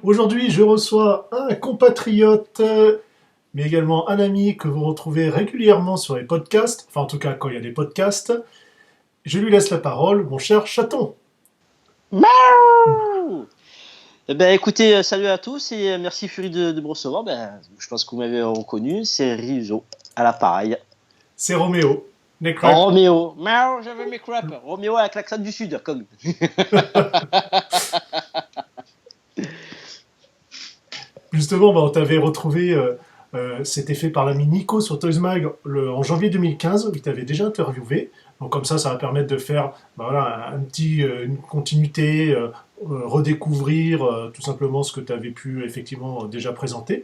Aujourd'hui, je reçois un compatriote, mais également un ami que vous retrouvez régulièrement sur les podcasts, enfin en tout cas quand il y a des podcasts. Je lui laisse la parole, mon cher chaton. Miaou. Eh ben, écoutez, salut à tous et merci Fury de me recevoir. Ben, je pense que vous m'avez reconnu, c'est Rizzo à l'appareil. C'est Roméo. Necrap. Roméo, miaou, je veux mes crêpes. Roméo avec l'accent du sud, comme. Justement, on t'avait retrouvé, c'était fait par l'ami Nico sur Toys Mag en janvier 2015, où il t'avait déjà interviewé. Donc comme ça va permettre de faire voilà, une continuité, redécouvrir tout simplement ce que tu avais pu effectivement déjà présenter.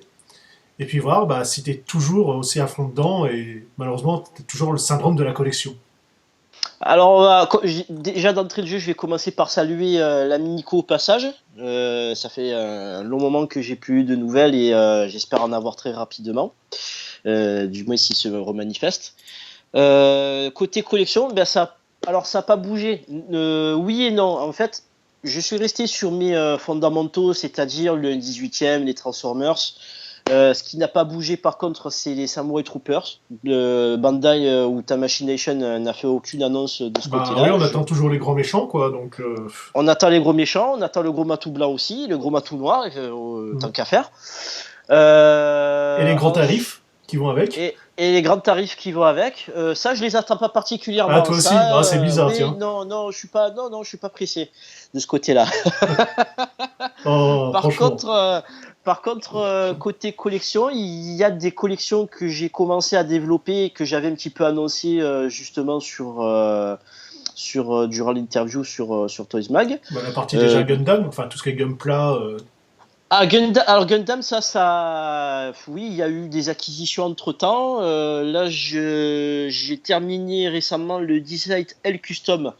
Et puis voir si tu es toujours aussi à fond dedans, et malheureusement, tu as toujours le syndrome de la collection. Alors, déjà d'entrée de jeu, je vais commencer par saluer l'ami Nico au passage. Ça fait un long moment que j'ai plus eu de nouvelles et j'espère en avoir très rapidement. Du moins s'il se remanifeste. Côté collection, ben alors ça n'a pas bougé. Oui et non. En fait, je suis resté sur mes fondamentaux, c'est-à-dire le 18e, les Transformers. Ce qui n'a pas bougé par contre, c'est les Samurai Troopers. Bandai ou Tamashii n'a fait aucune annonce de ce Bah côté-là. oui, on attend toujours les grands méchants, quoi. Donc, On attend les gros méchants, on attend le gros matou blanc aussi, le gros matou noir, tant qu'à faire. Et les grands tarifs qui vont avec. Et les grands tarifs qui vont avec, ça je les attends pas particulièrement. Ah, toi aussi. Ça, C'est bizarre, oui, tiens. non, je suis pas pressé de ce côté-là. Oh, Par franchement. contre, côté collection, il y a des collections que j'ai commencé à développer et que j'avais un petit peu annoncé justement durant l'interview sur Toys Mag. La partie déjà Gundam, enfin tout ce qui est Gunpla. Alors Gundam, oui, il y a eu des acquisitions entre temps. Là, j'ai terminé récemment le Decide L Custom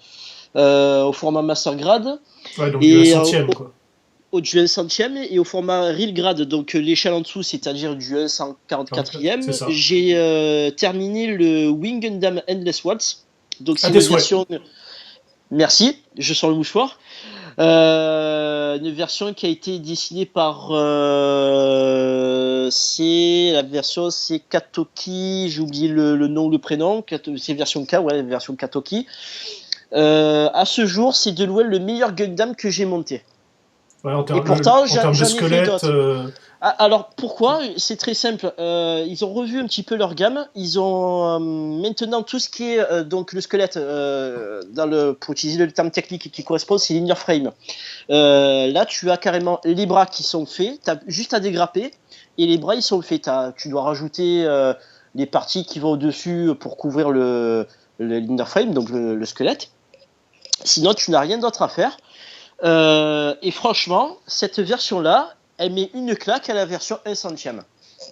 au format Master Grade. Ouais, donc du Et centième, quoi. au duel centième et au format Real Grade, donc l'échelle en dessous, c'est-à-dire du 144e. C'est ça. J'ai terminé le Wing Gundam Endless Waltz. Donc c'est Ah, une des souhaits. version. Merci, je sens le mouchoir. Une version qui a été dessinée par c'est Katoki, j'ai oublié le nom, le prénom, c'est version K, ouais, version Katoki. À ce jour, c'est de loin le meilleur Gundam que j'ai monté. Ouais, Et pourtant, en termes de j'en ai fait squelette. d'autres. Alors pourquoi? C'est très simple. Ils ont revu un petit peu leur gamme. Ils ont maintenant tout ce qui est donc le squelette pour utiliser le terme technique qui correspond, c'est linear frame. Là, tu as carrément les bras qui sont faits. T'as juste à dégrapper et les bras ils sont faits. Tu dois rajouter les parties qui vont au-dessus pour couvrir le linear frame, donc le squelette. Sinon, tu n'as rien d'autre à faire. Et franchement, cette version-là, elle met une claque à la version 1 centième.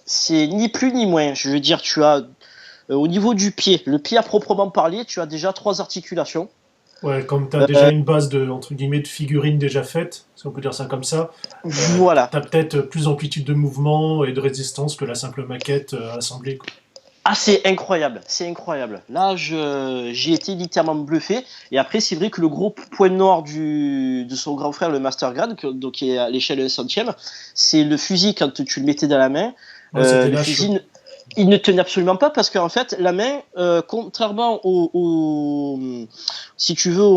C'est ni plus ni moins. Je veux dire, tu as au niveau du pied, le pied à proprement parler, tu as déjà 3 articulations. Ouais, comme tu as déjà une base de, entre guillemets, de figurines déjà faites, si on peut dire ça comme ça, Voilà. tu as peut-être plus d'amplitude de mouvement et de résistance que la simple maquette assemblée, quoi. Ah, c'est incroyable, c'est incroyable. Là, j'ai été littéralement bluffé. Et après, c'est vrai que le gros point noir de son grand frère, le Master Grade, donc qui est à l'échelle 1 centième, c'est le fusil quand tu le mettais dans la main. Ouais, Le fusil, il ne tenait absolument pas parce qu'en fait, la main, contrairement si tu veux,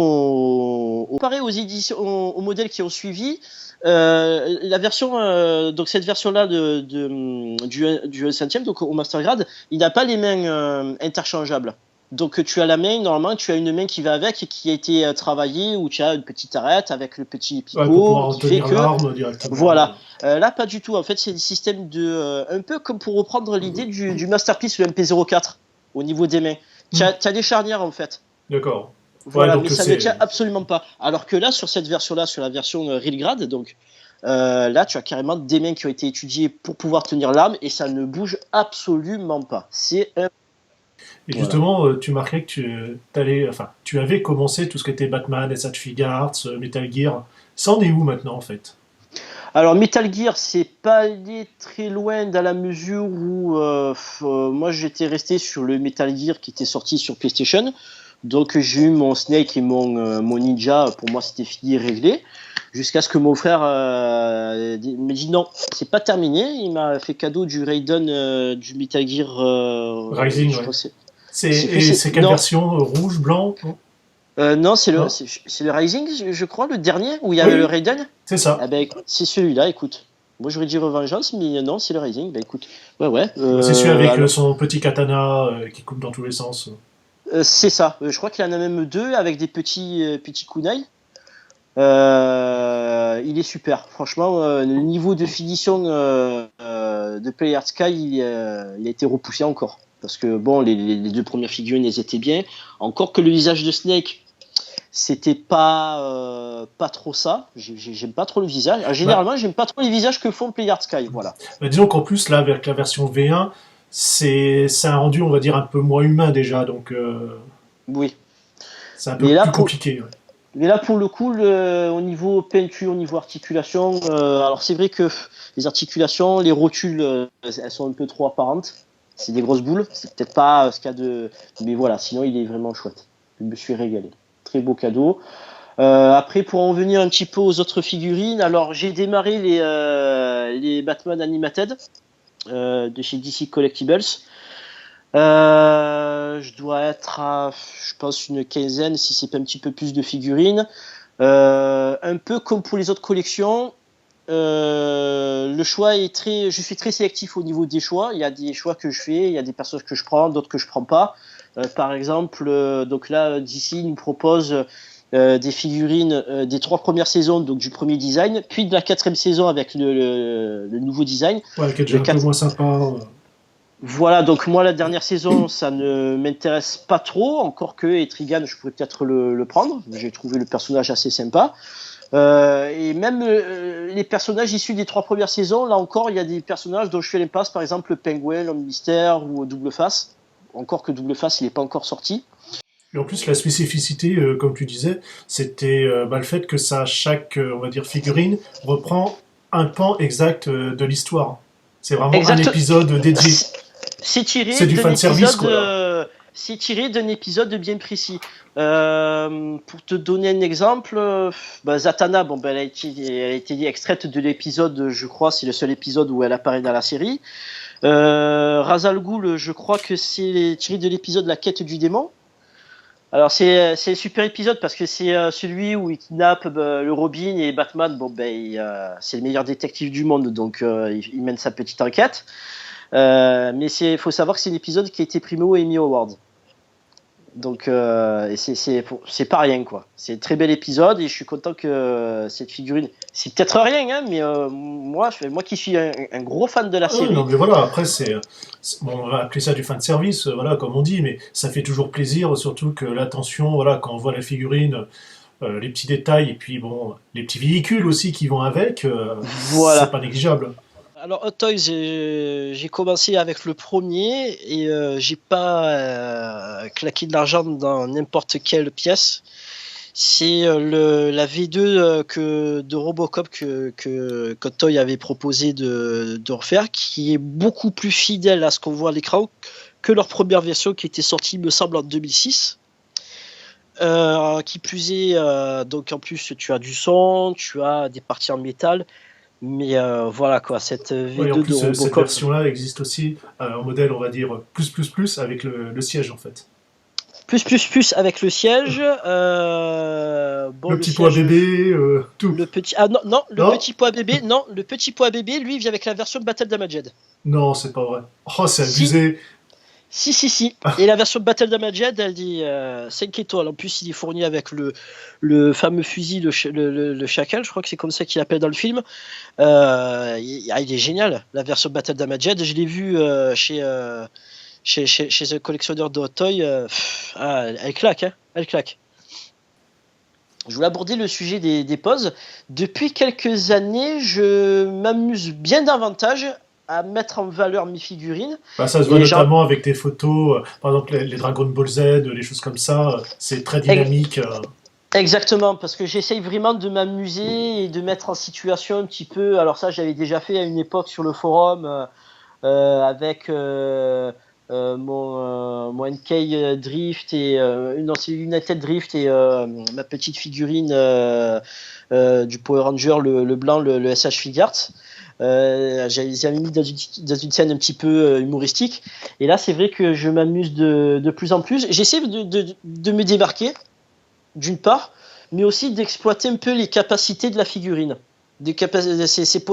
comparé aux éditions, aux modèles qui ont suivi, la version, donc cette version-là du 1 centième, donc au Master Grade, il n'a pas les mains interchangeables. Donc tu as la main, normalement tu as une main qui va avec et qui a été travaillée, où tu as une petite arête avec le petit picot pour pouvoir qui fait tenir que l'arme directement. voilà. Là pas du tout, en fait c'est des systèmes un peu comme pour reprendre l'idée du Masterpiece, le MP04 au niveau des mains. Tu as des charnières en fait. D'accord. Voilà, Ouais, donc mais ça ne tient absolument pas. Alors que là, sur cette version-là, sur la version Real Grade, donc là, tu as carrément des mains qui ont été étudiées pour pouvoir tenir l'arme et ça ne bouge absolument pas. C'est un... Et justement, tu marquais que tu avais commencé tout ce qui était Batman, SH Figuarts, Metal Gear. Ça en est où maintenant, en fait? Alors, Metal Gear, c'est pas allé très loin dans la mesure où moi, j'étais resté sur le Metal Gear qui était sorti sur PlayStation. Donc j'ai eu mon Snake et mon Ninja, pour moi c'était fini et réglé, jusqu'à ce que mon frère me dit non, c'est pas terminé. Il m'a fait cadeau du Raiden, du Metal Gear Rising, je ouais. pense, C'est quelle non, version? Rouge, blanc? Non. non, c'est Non. le Rising, je crois, le dernier où il y Oui, avait le oui, Raiden. c'est ça. Ah ben écoute, c'est celui-là, écoute. Moi j'aurais dit Revengeance, mais non, c'est le Rising. Ben écoute, ouais. C'est celui avec Alors son petit katana qui coupe dans tous les sens. c'est ça. Je crois qu'il en a même deux avec des petits kunai. Il est super. Franchement, le niveau de finition de Player Sky, il a été repoussé encore. Parce que bon, les deux premières figurines, elles étaient bien. Encore que le visage de Snake, c'était pas trop ça. J'aime pas trop le visage. Bah, Généralement, j'aime pas trop les visages que font Player Sky. Voilà. disons qu'en plus, là, avec la version V1, c'est un rendu, on va dire, un peu moins humain déjà, donc Oui. c'est un peu Mais là, plus compliqué. Ouais. pour le coup, au niveau peinture, au niveau articulation, alors c'est vrai que les articulations, les rotules, elles sont un peu trop apparentes. C'est des grosses boules. C'est peut-être pas ce qu'il y a de. Mais voilà, sinon il est vraiment chouette. Je me suis régalé. Très beau cadeau. Après, pour en venir un petit peu aux autres figurines, alors j'ai démarré les Batman Animated de chez DC Collectibles. Je dois être à, je pense, une quinzaine, si c'est pas un petit peu plus de figurines. Un peu comme pour les autres collections, le choix est très. Je suis très sélectif au niveau des choix. Il y a des choix que je fais, il y a des personnages que je prends, d'autres que je prends pas. Par exemple, donc là, DC nous propose des figurines des 3 premières saisons, donc du premier design, puis de la 4e saison avec le nouveau design. Ouais, qui est déjà Le un peu 4... moins sympa. Voilà, donc moi la dernière saison, ça ne m'intéresse pas trop, encore que Etrigan, je pourrais peut-être le prendre. J'ai trouvé le personnage assez sympa. Et même les personnages issus des 3 premières saisons, là encore, il y a des personnages dont je fais l'impasse, par exemple le Penguin, l'Homme Mystère ou Double Face. Encore que Double Face, il n'est pas encore sorti. Et en plus, la spécificité, comme tu disais, c'était le fait que ça, chaque, on va dire, figurine reprend un pan exact de l'histoire. C'est vraiment un Exact. épisode dédié. C'est tiré C'est du d'un fan service, épisode. quoi. C'est tiré d'un épisode bien précis. Pour te donner un exemple, Zatanna, bon, elle a été extraite de l'épisode, je crois, c'est le seul épisode où elle apparaît dans la série. Ra's al Ghul, je crois que c'est tiré de l'épisode La quête du démon. Alors c'est un super épisode parce que c'est celui où il kidnappe le Robin et Batman. Bon c'est le meilleur détective du monde, donc il mène sa petite enquête. Mais faut savoir que c'est un épisode qui a été primé au Emmy Awards. Donc c'est pas rien quoi. C'est un très bel épisode et je suis content que cette figurine. C'est peut-être rien, hein, mais moi qui suis un gros fan de la Ah ouais, série. non, mais voilà, après, bon, on va appeler ça du fan service, voilà, comme on dit, mais ça fait toujours plaisir, surtout que l'attention, voilà, quand on voit la figurine, les petits détails, et puis bon, les petits véhicules aussi qui vont avec, c'est Voilà. pas négligeable. Alors Hot Toys, j'ai commencé avec le premier et j'ai pas claqué de l'argent dans n'importe quelle pièce. C'est la V2 de Robocop que Hot Toys avait proposé de refaire, qui est beaucoup plus fidèle à ce qu'on voit à l'écran que leur première version qui était sortie, me semble, en 2006. Qui plus est, donc en plus tu as du son, tu as des parties en métal. Mais voilà quoi, cette Ouais, et en V2 de plus, cette Robocop. version-là existe aussi en modèle, on va dire, plus, avec le siège, en fait. Plus avec le siège. Bon, Le le petit poids siège. bébé, tout. Le petit. Ah non, non, le Non? petit poids bébé. Non, le petit poids bébé, lui, il vient avec la version Battle Damaged. Non, c'est pas vrai. Oh, c'est Si, abusé. si. Et la version Battle Damaged, elle dit 5 étoiles. En plus, il est fourni avec le fameux fusil, le chacal, je crois que c'est comme ça qu'il appelle dans le film. Il est génial, la version Battle Damaged. Je l'ai vu chez un collectionneur de Hot Toy. Elle claque, hein, elle claque. Je voulais aborder le sujet des poses. Depuis quelques années, je m'amuse bien davantage à mettre en valeur mes figurines. Bah, ça se voit Et genre, notamment avec des photos, par exemple les Dragon Ball Z, les choses comme ça, c'est très dynamique. exactement, parce que j'essaye vraiment de m'amuser et de mettre en situation un petit peu. Alors ça, j'avais déjà fait à une époque sur le forum avec mon NK Drift et non, c'est United Drift et ma petite figurine du Power Ranger, le blanc, le SH Figuarts. J'avais mis dans une scène un petit peu humoristique. Et là, c'est vrai que je m'amuse de plus en plus. J'essaie de me démarquer, d'une part, mais aussi d'exploiter un peu les capacités de la figurine.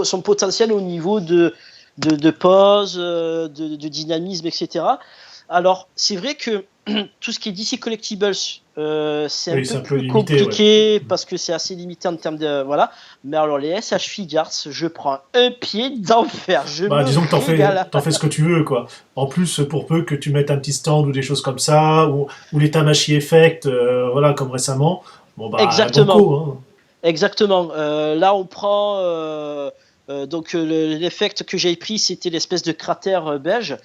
Son potentiel au niveau de pose, de dynamisme, etc. Alors, c'est vrai que tout ce qui est DC Collectibles, c'est un peu plus limité, compliqué parce que c'est assez limité en termes de. Voilà. Mais alors, les SH Figuarts, je prends un pied d'enfer. Disons que t'en fais ce que tu veux, quoi. En plus, pour peu que tu mettes un petit stand ou des choses comme ça, ou les Tamashi Effect, voilà, comme récemment, bon, bah, exactement. banco, hein. Exactement. Là, on prend. Donc, l'effect que j'avais pris, c'était l'espèce de cratère beige.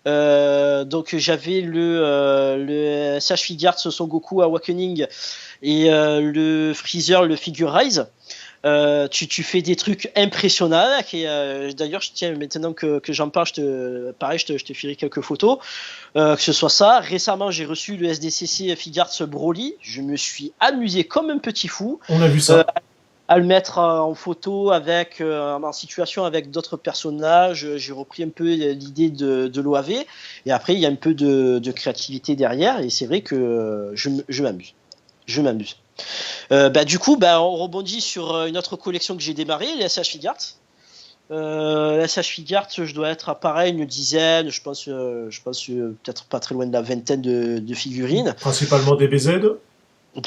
Donc j'avais le SH Figuarts Son Goku Awakening et le Freezer, le Figure Rise. Tu fais des trucs impressionnants et d'ailleurs tiens, maintenant que j'en parle, je te ferai quelques photos, que ce soit ça. Récemment j'ai reçu le SDCC Figuarts Broly, je me suis amusé comme un petit fou. On a vu ça. À le mettre en photo en situation avec d'autres personnages. J'ai repris un peu l'idée de l'OAV et après il y a un peu de créativité derrière et c'est vrai que je m'amuse. Du coup, on rebondit sur une autre collection que j'ai démarrée, les SH Figuarts. Les SH Figuarts, je dois être à pareil, une dizaine, je pense peut-être pas très loin de la vingtaine de figurines. Principalement des BZ.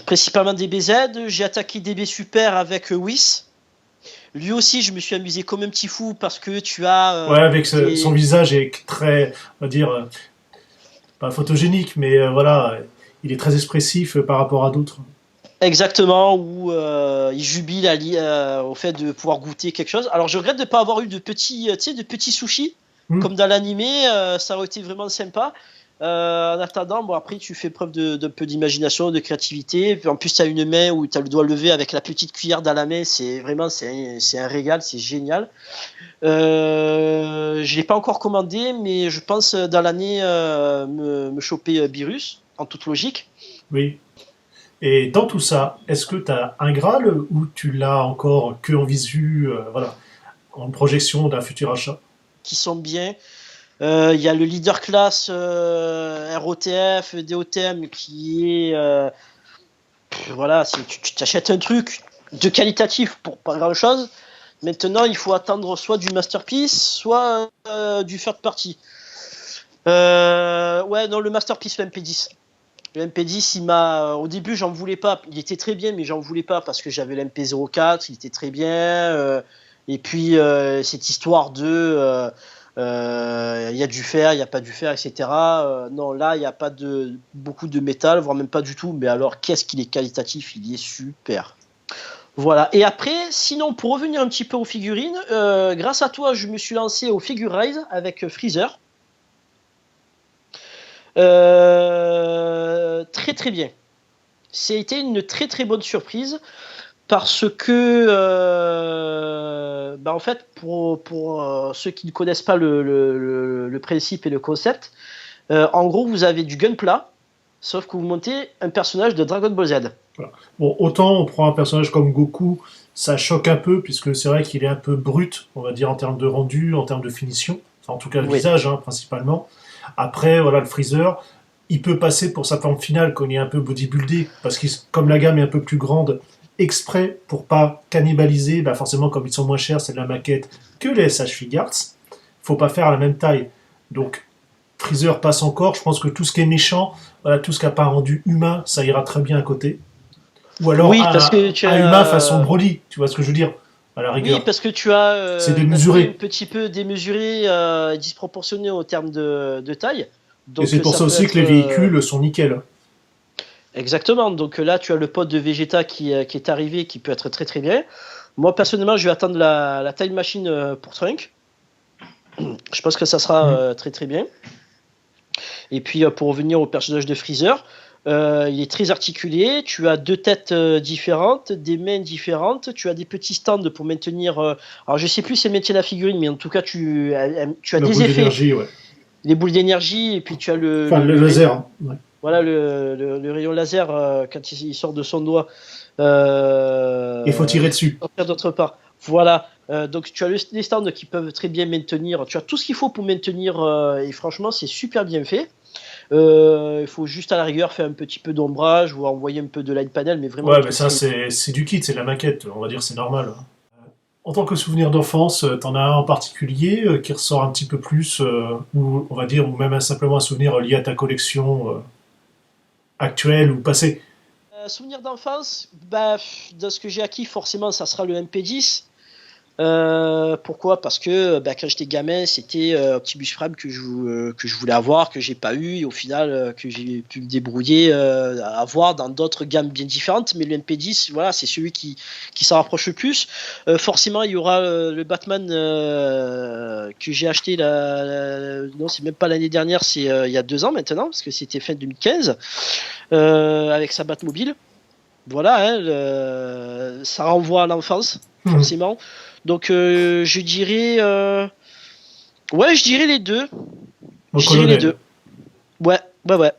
Principalement DBZ, j'ai attaqué DB Super avec Whis. Lui aussi, je me suis amusé comme un petit fou parce que tu as. Ouais, avec son visage est très, on va dire, pas photogénique, mais voilà, il est très expressif par rapport à d'autres. Exactement, où il jubile au fait de pouvoir goûter quelque chose. Alors, je regrette de ne pas avoir eu de petits sushis, comme dans l'animé, ça aurait été vraiment sympa. En attendant, après tu fais preuve d'un peu d'imagination, de créativité. En plus, tu as une main où tu as le doigt levé avec la petite cuillère dans la main. C'est un régal, c'est génial. Je l'ai pas encore commandé, mais je pense dans l'année me choper Beerus, en toute logique. Oui. Et dans tout ça, est-ce que tu as un Graal ou tu l'as encore que en visu, voilà, en projection d'un futur achat? Qui sont bien. Il y a le leader class ROTF, DOTM qui est voilà, si tu t'achètes un truc de qualitatif pour pas grand chose. Maintenant, il faut attendre soit du masterpiece, soit du third party. Le masterpiece, le MP10. Le MP10, au début, j'en voulais pas. Il était très bien, mais j'en voulais pas parce que j'avais l'MP04, il était très bien. Et puis, cette histoire de. Il y a du fer, il n'y a pas du fer, etc. Non, là, il n'y a pas beaucoup de métal, voire même pas du tout. Mais alors, qu'est-ce qu'il est qualitatif? Il est super. Voilà. Et après, sinon, pour revenir un petit peu aux figurines, grâce à toi, je me suis lancé au Figure Rise avec Freezer. Très très bien. C'était une très très bonne surprise parce que en fait pour ceux qui ne connaissent pas le principe et le concept, en gros vous avez du gunpla sauf que vous montez un personnage de Dragon Ball Z. Voilà. Bon, autant on prend un personnage comme Goku, ça choque un peu puisque c'est vrai qu'il est un peu brut, on va dire en termes de rendu, en termes de finition, enfin, en tout cas le visage principalement. Après voilà, le Freezer, il peut passer pour sa forme finale quand il est un peu bodybuildé, parce que comme la gamme est un peu plus grande, exprès pour pas cannibaliser, forcément comme ils sont moins chers, c'est de la maquette que les SH Figuarts, faut pas faire à la même taille. Donc Freezer passe encore, je pense que tout ce qui est méchant, voilà, tout ce qui n'a pas rendu humain, ça ira très bien à côté. Ou alors un humain façon Broly, tu vois ce que je veux dire, à la rigueur. Oui, parce que tu as c'est démesuré. Un petit peu démesuré, disproportionné au terme de taille. Donc, et c'est pour ça aussi que les véhicules sont nickel. Exactement. Donc là, tu as le pod de Vegeta qui est arrivé, qui peut être très très bien. Moi, personnellement, je vais attendre la Time Machine pour Trunk. Je pense que ça sera très très bien. Et puis, pour revenir au personnage de Freezer, il est très articulé. Tu as deux têtes différentes, des mains différentes. Tu as des petits stands pour maintenir. Alors, je sais plus si elle maintient la figurine, mais en tout cas, tu as des effets. Ouais. les boules d'énergie, et puis tu as Enfin, le laser. Hein. Ouais. Voilà, le rayon laser, quand il sort de son doigt. Il faut tirer dessus. D'autre part. Voilà. Donc tu as les stands qui peuvent très bien maintenir. Tu as tout ce qu'il faut pour maintenir, et franchement, c'est super bien fait. Il faut juste à la rigueur faire un petit peu d'ombrage ou envoyer un peu de light panel, mais vraiment. Ouais, mais ça, c'est du kit, c'est de la maquette. On va dire, c'est normal. Hein. En tant que souvenir d'enfance, t'en as un en particulier qui ressort un petit peu plus, ou on va dire, ou même simplement un souvenir lié à ta collection actuelle ou passée. Souvenir d'enfance, bah, de ce que j'ai acquis, forcément, ça sera le MP10. Pourquoi? Parce que quand j'étais gamin, c'était Optimus Prime que je voulais avoir, que j'ai pas eu, et au final que j'ai pu me débrouiller à avoir dans d'autres gammes bien différentes. Mais le MP10, voilà, c'est celui qui s'en rapproche le plus. Forcément, il y aura le Batman que j'ai acheté non, c'est même pas l'année dernière, c'est il y a 2 ans maintenant, parce que c'était fin 2015, avec sa Batmobile. Voilà, hein, ça renvoie à l'enfance, forcément. Donc je dirais, ouais, je dirais les deux. Au Je dirais les colonel. deux. Ouais, ouais, ouais.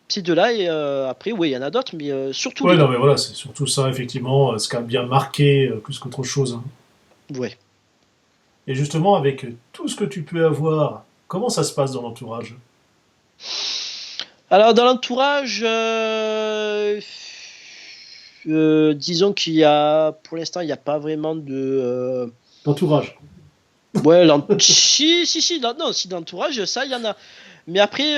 Ces deux-là, et après, oui, il y en a d'autres, mais surtout Ouais, les non, deux. mais voilà, c'est surtout ça, effectivement, ce qui a bien marqué plus qu'autre chose. Hein. Ouais. Et justement, avec tout ce que tu peux avoir, comment ça se passe dans l'entourage? Alors dans l'entourage, disons qu'il y a, pour l'instant, il n'y a pas vraiment de, L'entourage. ouais, si, non, si d'entourage, ça, il y en a. Mais après,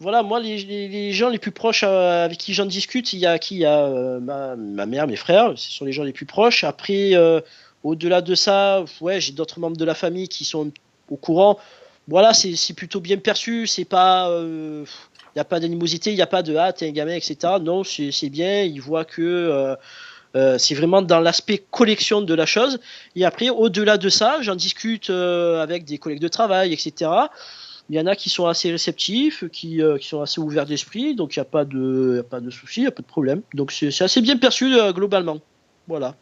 voilà, moi, les gens les plus proches avec qui j'en discute, il y a qui? Il y a ma mère, mes frères, ce sont les gens les plus proches. Après, au-delà de ça, ouais, j'ai d'autres membres de la famille qui sont au courant. Voilà, c'est plutôt bien perçu. C'est pas, il n'y a pas d'animosité, il n'y a pas de ah, t'es un gamin, etc. Non, c'est bien. Ils voient que c'est vraiment dans l'aspect collection de la chose. Et après, au-delà de ça, j'en discute avec des collègues de travail, etc. Il y en a qui sont assez réceptifs, qui sont assez ouverts d'esprit, donc il n'y a y a pas de souci, il n'y a pas de problème. Donc c'est assez bien perçu globalement. Voilà.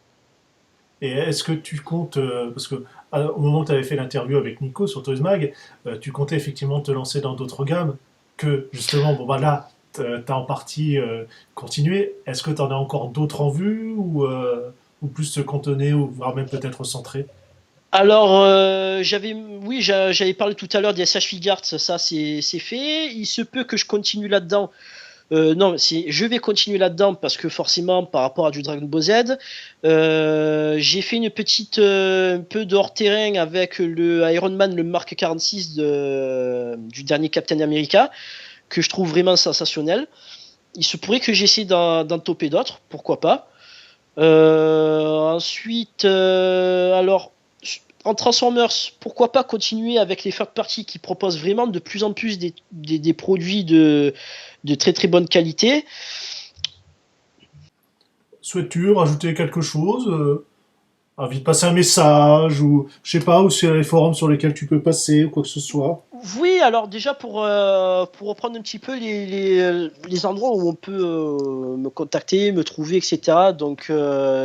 Et est-ce que tu comptes, parce que au moment où tu avais fait l'interview avec Nico sur Toys Mag, tu comptais effectivement te lancer dans d'autres gammes que justement, bon bah là, t'as en partie continué. Est-ce que tu en as encore d'autres en vue ou plus te contenir ou voire même peut-être centrer? Alors, oui, j'avais parlé tout à l'heure des SH Figuarts, ça c'est fait. Il se peut que je continue là-dedans. Non, je vais continuer là-dedans parce que forcément, par rapport à du Dragon Ball Z, j'ai fait une petite, un peu de hors-terrain avec le Iron Man, le Mark 46 du dernier Captain America, que je trouve vraiment sensationnel. Il se pourrait que j'essaie d'en toper d'autres, pourquoi pas. Ensuite, alors, en Transformers, pourquoi pas continuer avec les third parties qui proposent vraiment de plus en plus des produits de très très bonne qualité. Souhaites-tu rajouter quelque chose? Envie de passer un message ou je sais pas, ou sur les forums sur lesquels tu peux passer ou quoi que ce soit? Oui, alors déjà pour reprendre un petit peu les endroits où on peut me contacter, me trouver, etc. Donc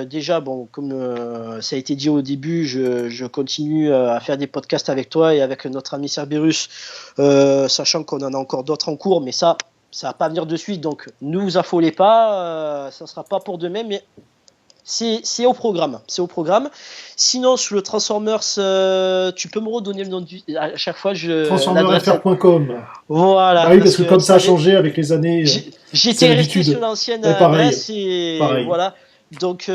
déjà, bon, comme ça a été dit au début, je continue à faire des podcasts avec toi et avec notre ami Cerberus, sachant qu'on en a encore d'autres en cours, mais ça va pas venir de suite, donc ne vous affolez pas, ça sera pas pour demain, mais c'est au programme. C'est au programme. Sinon, sur le Transformers, tu peux me redonner le nom à chaque fois, l'adresse. Transformerfr.com. Voilà, Bah oui, parce parce que que comme ça a changé avec les années, c'est j'étais resté sur l'habitude. l'ancienne Ouais, pareil, adresse et pareil. voilà. Donc,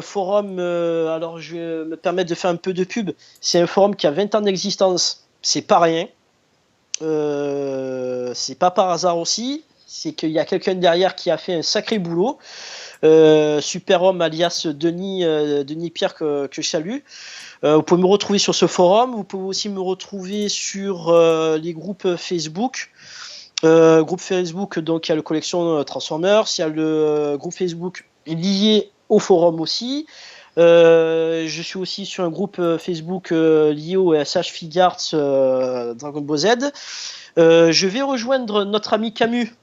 forum, alors je vais me permettre de faire un peu de pub. C'est un forum qui a 20 ans d'existence. C'est pas rien. C'est pas par hasard aussi. C'est qu'il y a quelqu'un derrière qui a fait un sacré boulot. Superhomme alias Denis Pierre que je salue. Vous pouvez me retrouver sur ce forum. Vous pouvez aussi me retrouver sur les groupes Facebook. Groupe Facebook, donc il y a la collection Transformers, il y a le groupe Facebook lié au forum aussi. Je suis aussi sur un groupe Facebook lié au SH Figuarts Dragon Ball Z. Je vais rejoindre notre ami Camus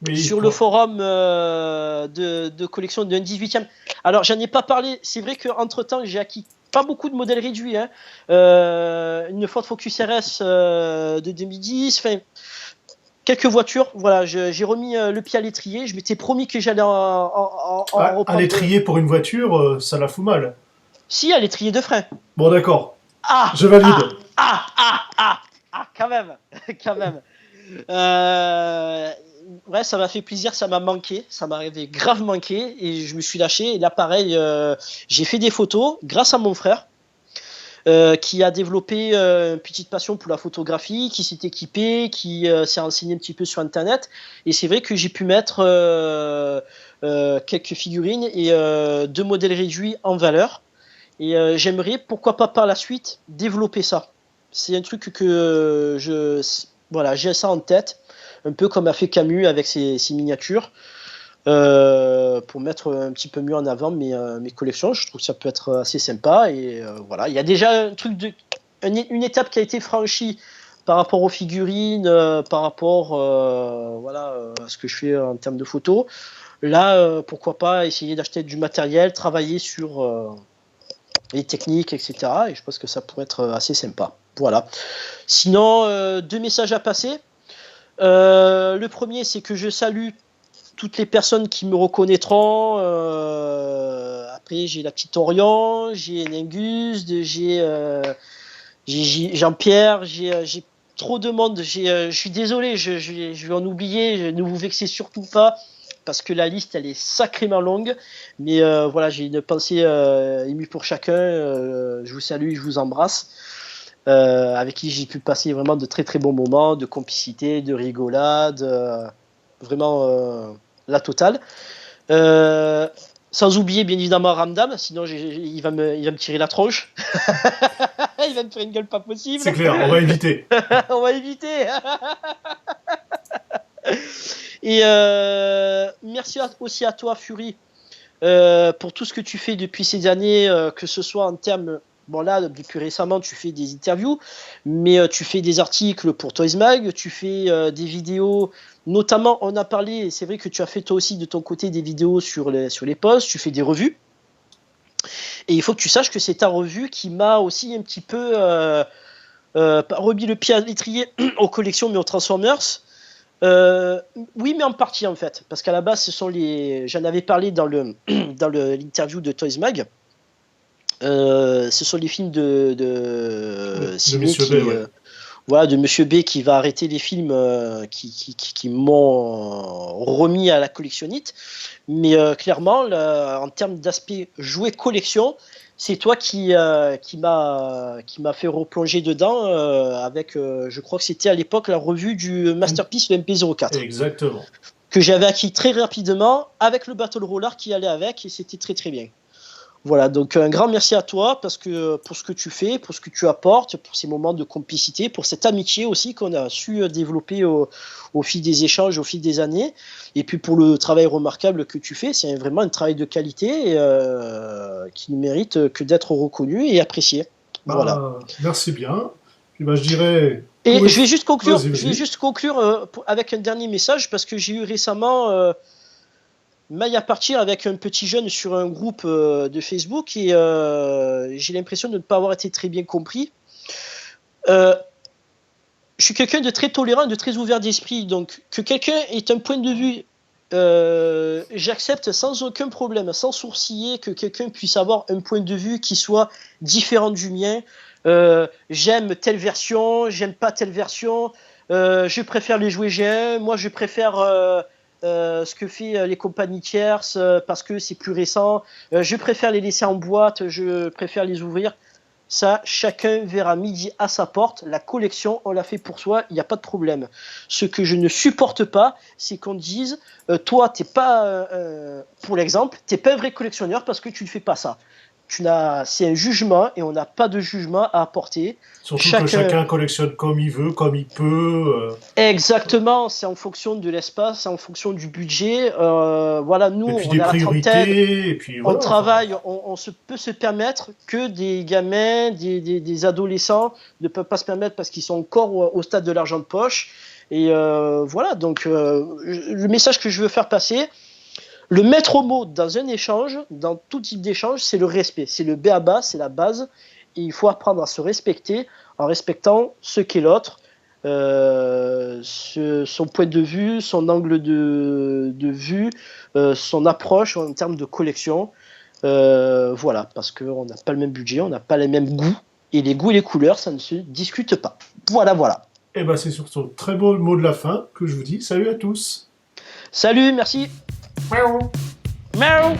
Oui, sur le forum de collection d'un 18e. Alors, j'en ai pas parlé. C'est vrai qu'entre temps, j'ai acquis pas beaucoup de modèles réduits. Hein. Une Ford Focus RS de 2010. Enfin, quelques voitures. Voilà, j'ai remis le pied à l'étrier. Je m'étais promis que j'allais en À reprendre. l'étrier pour une voiture, ça la fout mal. Si, à l'étrier de frein. Bon, d'accord. Ah, Je ah, valide. ah, ah, ah, ah, quand même, quand même. Euh, ouais, ça m'a fait plaisir, ça m'a manqué, ça m'avait grave manqué et je me suis lâché. Et là, pareil, j'ai fait des photos grâce à mon frère qui a développé une petite passion pour la photographie, qui s'est équipé, qui s'est renseigné un petit peu sur Internet. Et c'est vrai que j'ai pu mettre quelques figurines et 2 modèles réduits en valeur. Et j'aimerais, pourquoi pas par la suite, développer ça. C'est un truc que voilà, j'ai ça en tête, un peu comme a fait Camus avec ses miniatures, pour mettre un petit peu mieux en avant mes collections. Je trouve que ça peut être assez sympa. Et voilà, il y a déjà une étape qui a été franchie par rapport aux figurines, par rapport voilà, à ce que je fais en termes de photos. Là, pourquoi pas essayer d'acheter du matériel, travailler sur les techniques, etc. Et je pense que ça pourrait être assez sympa. Voilà. Sinon, 2 messages à passer. Le premier, c'est que je salue toutes les personnes qui me reconnaîtront. Après, j'ai la petite Orion, j'ai Nengus, j'ai Jean-Pierre, j'ai trop de monde. Je suis désolé, je vais en oublier. Ne vous vexez surtout pas. Parce que la liste, elle est sacrément longue. Mais voilà, j'ai une pensée émue pour chacun. Je vous salue, je vous embrasse. Avec qui j'ai pu passer vraiment de très très bons moments, de complicité, de rigolade. Vraiment la totale. Sans oublier bien évidemment Ramdam, sinon il va me tirer la tronche. Il va me faire une gueule pas possible. C'est clair, on va éviter. On va éviter. Et merci aussi à toi, Fury, pour tout ce que tu fais depuis ces années, que ce soit en termes. Bon, là, depuis récemment, tu fais des interviews, mais tu fais des articles pour Toys Mag, tu fais des vidéos. Notamment, on a parlé, et c'est vrai que tu as fait toi aussi de ton côté des vidéos sur les posts, tu fais des revues. Et il faut que tu saches que c'est ta revue qui m'a aussi un petit peu remis le pied à l'étrier aux collections, mais aux Transformers. Oui, mais en partie en fait, parce qu'à la base, j'en avais parlé dans l'interview de Toys Mag. Ce sont les films de Ciné Monsieur B, ouais. voilà, de Monsieur B qui va arrêter les films qui m'ont remis à la collectionnite. Mais clairement, en termes d'aspect jouet collection, c'est toi qui m'a fait replonger dedans avec, je crois que c'était à l'époque la revue du Masterpiece de MP04. Exactement. Que j'avais acquis très rapidement avec le Battle Roller qui allait avec et c'était très très bien. Voilà, donc un grand merci à toi parce que pour ce que tu fais, pour ce que tu apportes, pour ces moments de complicité, pour cette amitié aussi qu'on a su développer au fil des échanges, au fil des années, et puis pour le travail remarquable que tu fais, c'est vraiment un travail de qualité qui ne mérite que d'être reconnu et apprécié. Voilà. Merci bien. Puis je dirais. Et je vais juste conclure, Vas-y. je vais juste conclure avec un dernier message parce que j'ai eu récemment maille à partir avec un petit jeune sur un groupe de Facebook et j'ai l'impression de ne pas avoir été très bien compris. Je suis quelqu'un de très tolérant, de très ouvert d'esprit, donc que quelqu'un ait un point de vue, j'accepte sans aucun problème, sans sourciller, que quelqu'un puisse avoir un point de vue qui soit différent du mien. J'aime telle version, j'aime pas telle version, je préfère les jouets G1, moi je préfère ce que fait les compagnies tierces parce que c'est plus récent. Je préfère les laisser en boîte, je préfère les ouvrir. Ça, chacun verra midi à sa porte. La collection, on l'a fait pour soi, il n'y a pas de problème. Ce que je ne supporte pas, c'est qu'on dise toi, t'es pas, pour l'exemple, t'es pas un vrai collectionneur parce que tu ne fais pas ça. C'est un jugement et on n'a pas de jugement à apporter. Surtout que chacun collectionne comme il veut, comme il peut. Exactement, c'est en fonction de l'espace, c'est en fonction du budget. Voilà, nous, Et puis on des a la priorités, trentaine, et puis voilà. on travaille, on peut se permettre que des gamins, des adolescents ne peuvent pas se permettre parce qu'ils sont encore au stade de l'argent de poche. Et voilà, donc le message que je veux faire passer, Le maître mot dans un échange, dans tout type d'échange, c'est le respect. C'est le b.a.-ba, c'est la base. Et il faut apprendre à se respecter en respectant ce qu'est l'autre, son point de vue, son angle de vue, son approche en termes de collection. Voilà, parce qu'on n'a pas le même budget, on n'a pas les mêmes goûts. Et les goûts et les couleurs, ça ne se discute pas. Voilà, voilà. Et ben c'est sur ce très beau mot de la fin que je vous dis salut à tous. Salut, merci. Miaou. Miaou.